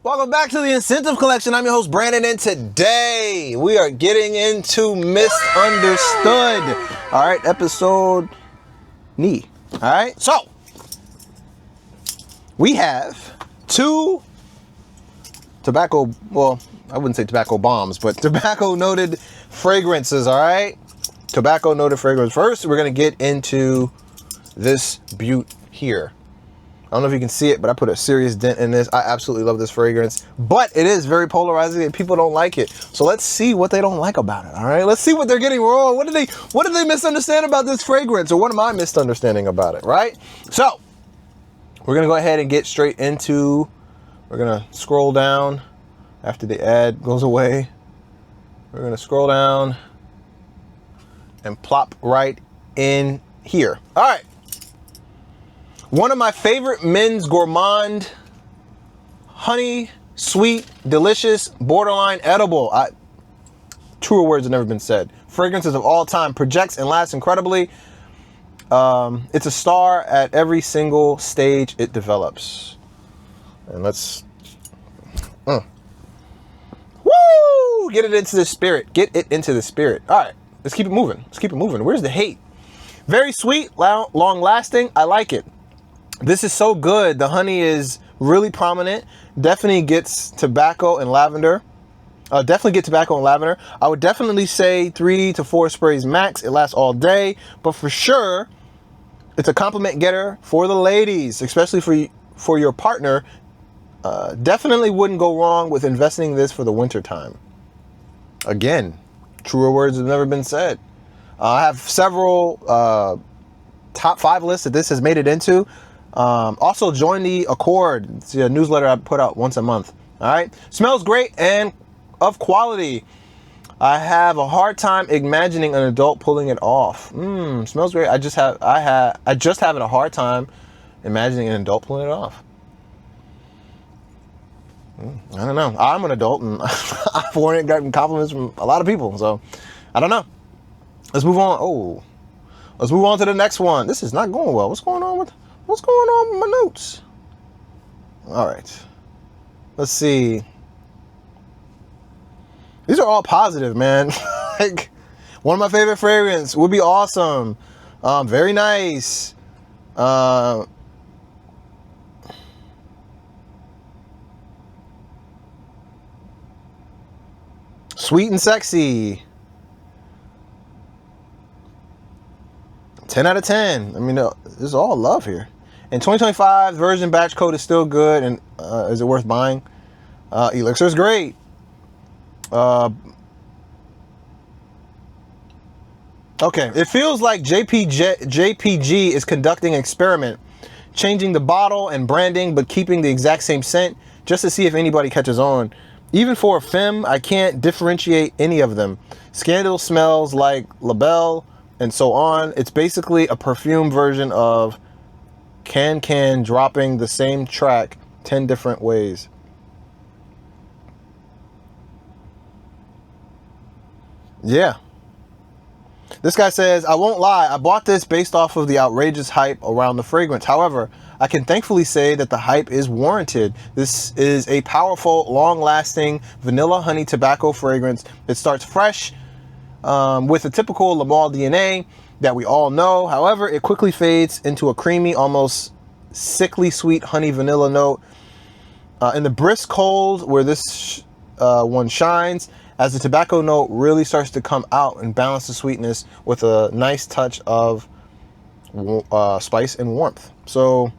Welcome back to the InScentive Collection. I'm your host, Brandon, and today we are getting into Misunderstood. All right, episode knee. All right, so we have two tobacco, well, I wouldn't say tobacco bombs, but tobacco noted fragrances. All right, tobacco noted fragrance. First, we're going to get into this beaut here. I don't know if you can see it, but I put a serious dent in this. I absolutely love this fragrance, but it is very polarizing and people don't like it. So let's see what they don't like about it. All right, let's see what they're getting wrong. What do they misunderstand about this fragrance, or what am I misunderstanding about it? Right. So we're gonna go ahead and get straight into. We're gonna scroll down after the ad goes away. We're gonna scroll down and plop right in here. All right. One of my favorite men's Gourmand, honey, sweet, delicious, borderline edible. Truer words have never been said. Fragrances of all time, projects and lasts incredibly. It's a star at every single stage it develops. And let's, woo! Get it into the spirit. Get it into the spirit. All right, let's keep it moving. Let's keep it moving. Where's the hate? Very sweet, long lasting. I like it. This is so good. The honey is really prominent. Definitely gets tobacco and lavender. I would definitely say 3 to 4 sprays max. It lasts all day, but for sure, it's a compliment getter for the ladies, especially for your partner. Definitely wouldn't go wrong with investing this for the winter time. Again, truer words have never been said. I have several top 5 lists that this has made it into. Also join the Accord. It's a newsletter I put out once a month. All right, smells great and of quality. I have a hard time imagining an adult pulling it off. Smells great. I just having a hard time imagining an adult pulling it off. I don't know. I'm an adult and I've worn it, gotten compliments from a lot of people, so I don't know. Let's move on. Oh, let's move on to the next one. This is not going well. What's going on with my notes? All right. Let's see. These are all positive, man. Like, one of my favorite fragrance would be awesome. Very nice. Sweet and sexy. 10 out of 10. I mean, this is all love here. In 2025, version batch code is still good. And is it worth buying? Elixir is great. Okay, it feels like JPG is conducting an experiment, changing the bottle and branding, but keeping the exact same scent, just to see if anybody catches on. Even for a femme, I can't differentiate any of them. Scandal smells like Labelle and so on. It's basically a perfume version of Can dropping the same track 10 different ways. Yeah. This guy says, I won't lie, I bought this based off of the outrageous hype around the fragrance. However, I can thankfully say that the hype is warranted. This is a powerful, long-lasting vanilla honey tobacco fragrance. It starts fresh with a typical Le Male DNA that we all know. However, it quickly fades into a creamy, almost sickly sweet honey vanilla note. In the brisk cold, where this one shines, as the tobacco note really starts to come out and balance the sweetness with a nice touch of spice and warmth. So,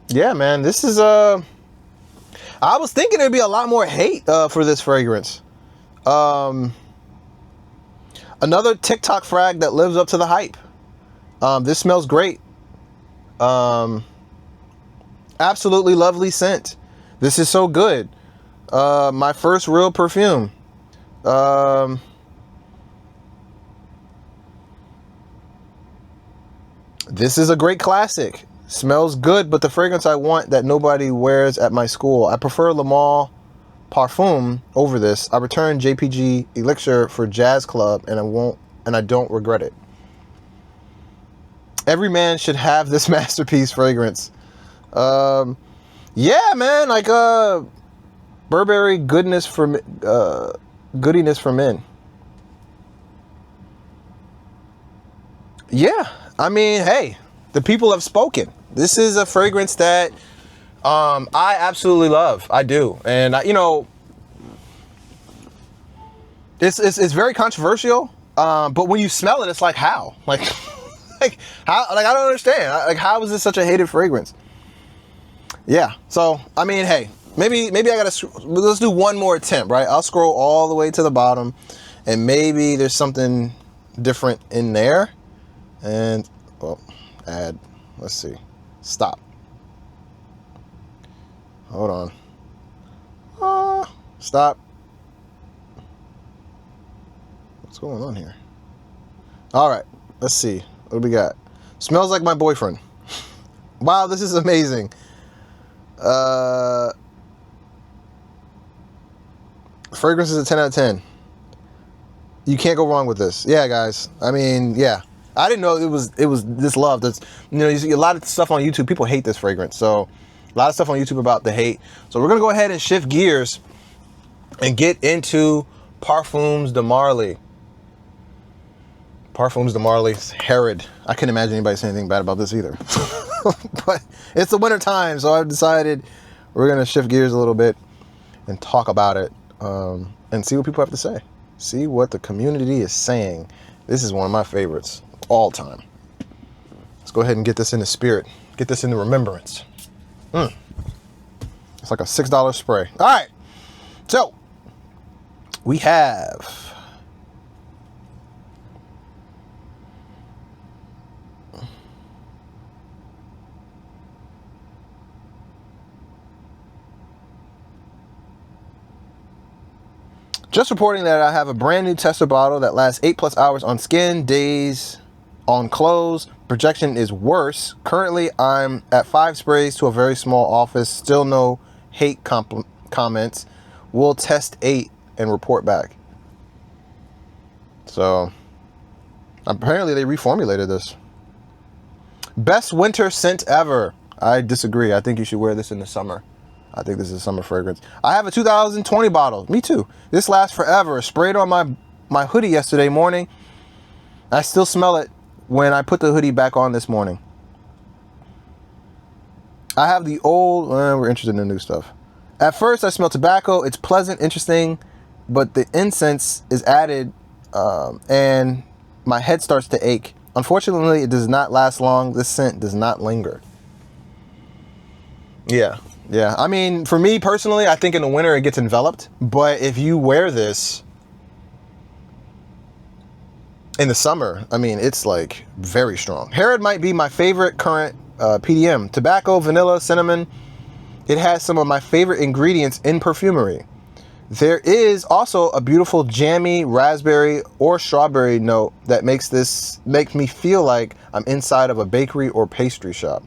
yeah, man, this is I was thinking there'd be a lot more hate for this fragrance. Another TikTok frag that lives up to the hype. This smells great. Absolutely lovely scent. This is so good. My first real perfume. This is a great classic. Smells good, but the fragrance I want that nobody wears at my school. I prefer Le Male Parfum over this. I returned JPG Elixir for Jazz Club, and I don't regret it. Every man should have this masterpiece fragrance. Yeah, man, like Burberry goodiness for men. Yeah, I mean, hey, the people have spoken. This is a fragrance that I absolutely love. I do, and you know, it's very controversial. But when you smell it, it's like how, like, like how, like I don't understand. Like, how is this such a hated fragrance? Yeah. So I mean, hey, maybe I gotta, let's do one more attempt, right? I'll scroll all the way to the bottom, and maybe there's something different in there. And well, add. Let's see. Stop. Hold on. Stop. What's going on here? All right. Let's see. What do we got? Smells like my boyfriend. Wow, this is amazing. Fragrance is a 10 out of 10. You can't go wrong with this. Yeah, guys. I mean, yeah. I didn't know it was this love. That's, you know, you see a lot of stuff on YouTube. People hate this fragrance. So a lot of stuff on YouTube about the hate. So we're gonna go ahead and shift gears and get into Parfums de Marly. Parfums de Marly's Herod. I couldn't imagine anybody saying anything bad about this either. But it's the winter time, so I've decided we're gonna shift gears a little bit and talk about it, and see what people have to say. See what the community is saying. This is one of my favorites all time. Let's go ahead and get this in the spirit. Get this in the remembrance. It's like a $6 spray. All right. So we have just reporting that I have a brand new tester bottle that lasts 8+ hours on skin, days on clothes. Projection is worse. Currently, I'm at 5 sprays to a very small office. Still no hate comments. We'll test 8 and report back. So, apparently they reformulated this. Best winter scent ever. I disagree. I think you should wear this in the summer. I think this is a summer fragrance. I have a 2020 bottle. Me too. This lasts forever. Sprayed on my hoodie yesterday morning. I still smell it when I put the hoodie back on this morning. I have the old, we're interested in the new stuff. At first I smell tobacco. It's pleasant, interesting, but the incense is added and my head starts to ache. Unfortunately, it does not last long. This scent does not linger. Yeah. Yeah, I mean, for me personally, I think in the winter it gets enveloped. But if you wear this in the summer, I mean, it's like very strong. Herod might be my favorite current PDM. Tobacco, vanilla, cinnamon. It has some of my favorite ingredients in perfumery. There is also a beautiful jammy raspberry or strawberry note that makes me feel like I'm inside of a bakery or pastry shop.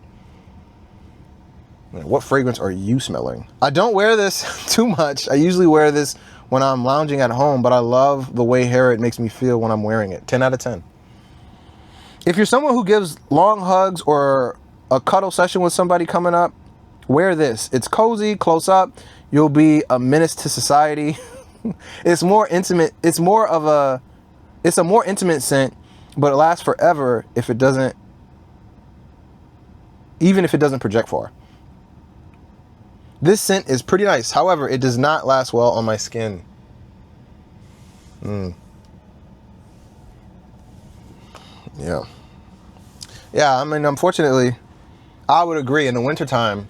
What fragrance are you smelling? I don't wear this too much. I usually wear this when I'm lounging at home, but I love the way Herod makes me feel when I'm wearing it. 10 out of 10. If you're someone who gives long hugs or a cuddle session with somebody coming up, wear this. It's cozy, close up. You'll be a menace to society. It's more intimate. It's a more intimate scent, but it lasts forever even if it doesn't project far. This scent is pretty nice. However, it does not last well on my skin. Yeah. Yeah, I mean, unfortunately, I would agree. In the wintertime,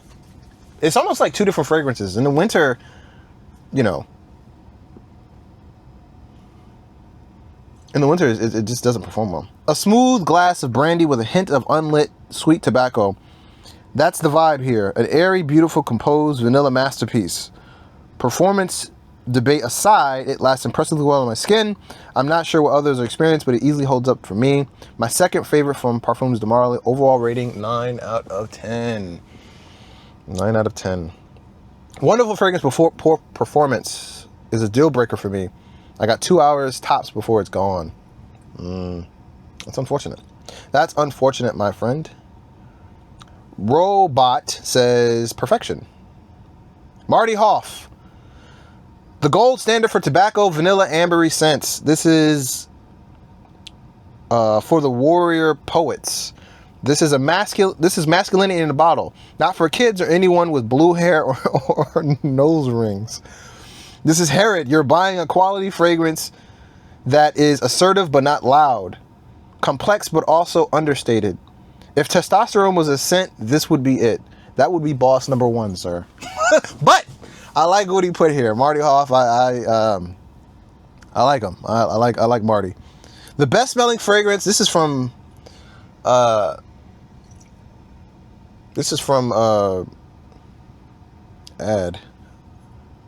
it's almost like two different fragrances. In the winter, you know, it just doesn't perform well. A smooth glass of brandy with a hint of unlit sweet tobacco. That's the vibe here. An airy, beautiful, composed vanilla masterpiece. Performance debate aside, it lasts impressively well on my skin. I'm not sure what others are experienced, but it easily holds up for me. My second favorite from Parfums de Marly. Overall rating, 9 out of 10. 9 out of 10. Wonderful fragrance before poor performance is a deal breaker for me. I got 2 hours tops before it's gone. That's unfortunate. That's unfortunate, my friend. Robot says perfection. Marty Hoff. The gold standard for tobacco, vanilla, ambery scents. This is for the warrior poets. This is masculinity in a bottle, not for kids or anyone with blue hair or nose rings. This is Herod. You're buying a quality fragrance that is assertive but not loud, complex but also understated. If testosterone was a scent, this would be it. That would be boss number one, sir. But I like what he put here, Marty Hoff. I like him. I like Marty. The best smelling fragrance. This is from ad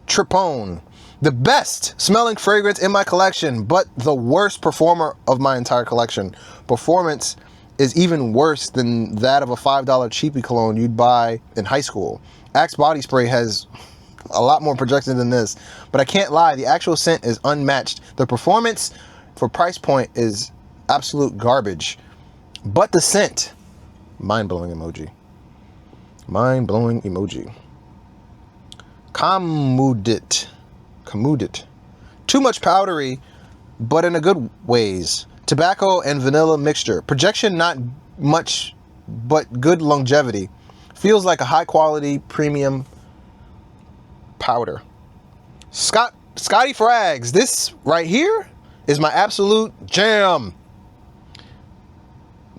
Tripone. The best smelling fragrance in my collection, but the worst performer of my entire collection. Performance is even worse than that of a $5 cheapy cologne you'd buy in high school. Axe body spray has a lot more projection than this, but I can't lie, the actual scent is unmatched. The performance for price point is absolute garbage, but the scent, mind-blowing emoji. Mind-blowing emoji. Kamudit. Too much powdery, but in a good ways. Tobacco and vanilla mixture. Projection not much, but good longevity. Feels like a high quality premium powder. Scotty Frags. This right here is my absolute jam.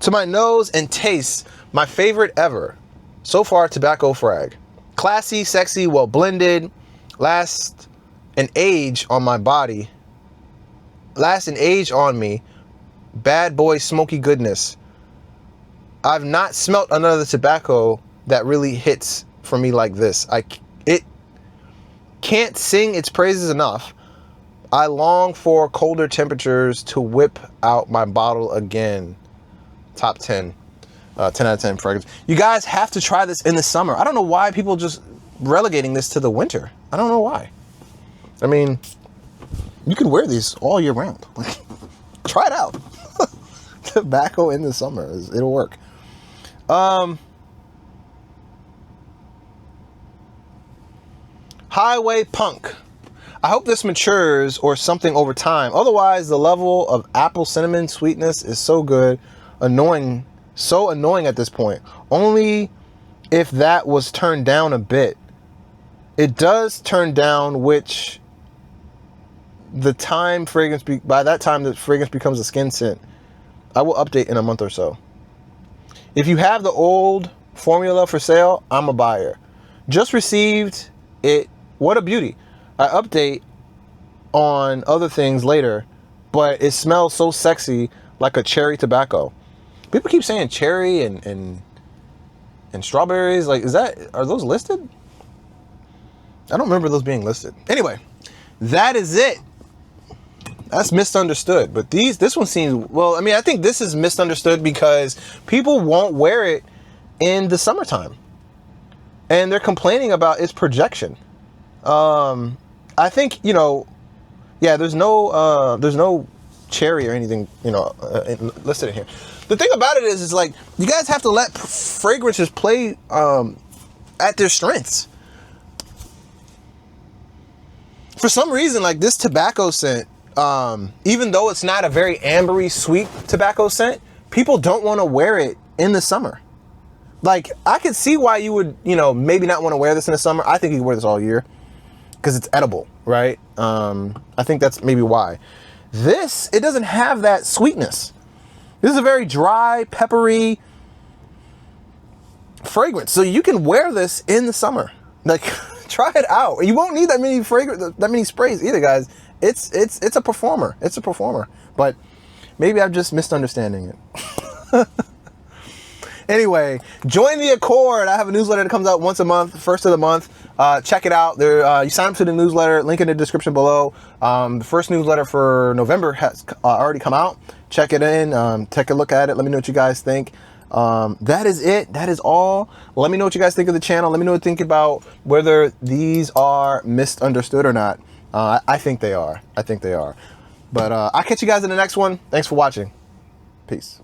To my nose and taste, my favorite ever. So far, tobacco frag. Classy, sexy, well blended. Last an age on my body. Last an age on me. Bad boy smoky goodness. I've not smelt another tobacco that really hits for me like this. It can't sing its praises enough. I long for colder temperatures to whip out my bottle again. Top 10. 10 out of 10 fragrance. You guys have to try this in the summer. I don't know why people just relegating this to the winter. I don't know why. I mean, you can wear these all year round. Try it out. Tobacco in the summer. It'll work. Highway Punk. I hope this matures or something over time. Otherwise, the level of apple cinnamon sweetness is so good, annoying, so annoying at this point. Only if that was turned down a bit. It does turn down, which by that time the fragrance becomes a skin scent. I will update in a month or so. If you have the old formula for sale, I'm a buyer. Just received it. What a beauty. I update on other things later, but it smells so sexy, like a cherry tobacco. People keep saying cherry and strawberries. Like, are those listed? I don't remember those being listed. Anyway, that is it. That's misunderstood. But this one seems, well, I mean, I think this is misunderstood because people won't wear it in the summertime. And they're complaining about its projection. I think, yeah, there's no cherry or anything, listed in here. The thing about it is like, you guys have to let fragrances play at their strengths. For some reason, like this tobacco scent, even though it's not a very ambery, sweet tobacco scent, people don't want to wear it in the summer. Like, I could see why you would, maybe not want to wear this in the summer. I think you can wear this all year because it's edible, right? I think that's maybe why. It doesn't have that sweetness. This is a very dry, peppery fragrance. So you can wear this in the summer. Like, try it out. You won't need that many sprays either, guys. It's a performer. It's a performer. But maybe I'm just misunderstanding it. Anyway, join the Accord. I have a newsletter that comes out once a month, first of the month. Check it out. You sign up to the newsletter, link in the description below. The first newsletter for November has already come out. Check it in. Take a look at it. Let me know what you guys think. That is it. That is all. Let me know what you guys think of the channel. Let me know what you think about whether these are misunderstood or not. I think they are. I think they are. But I'll catch you guys in the next one. Thanks for watching. Peace.